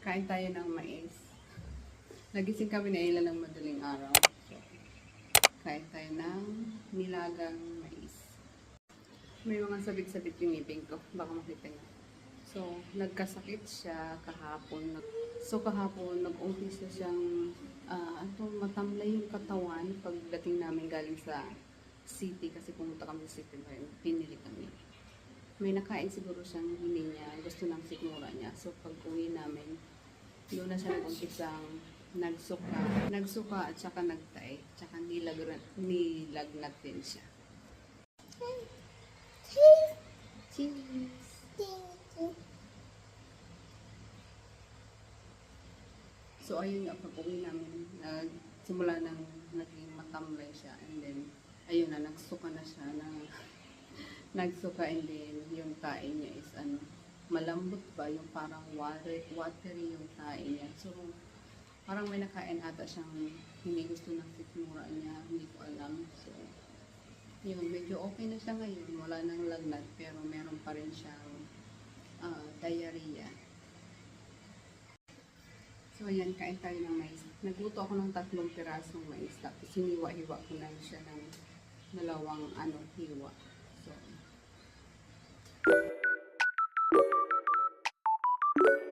Kain tayo ng mais. Nagising kami na ilan ng madaling araw. So, kain tayo ng nilagang mais. May mga sabit-sabit yung ngipin ko. Baka makita niyo. So, nagkasakit siya kahapon. Kahapon, nag-umpisa siyang matamlay yung katawan pagdating namin galing sa city. Kasi pumunta kami sa city ngayon. Pinili kami. May nakain siguro siyang hindi niya. Gusto ng sikmura niya. So, pag uwi namin, doon na siya nag-umpisang nagsuka at saka nagtay. Tsaka nilagnat din siya. Cheese! So, ayun nga, pag uwi namin, simula nang naging matamlay siya. And then, ayun na, nagsuka na siya. Nagsuka, and then, yung tae niya is, malambot ba? Yung parang watery yung tae niya. So, parang may nakain ata siyang hindi gusto ng sikmura niya. Hindi ko alam. So, yun, medyo okay na siya ngayon. Wala nang lagnat, pero meron pa rin siyang diarrhea. So, ayan, kain tayo ng mais. Nagluto ako ng 3 pirasong mais. Tapos, hiniwa-hiwa ko na siya ng 2 hiwa. So,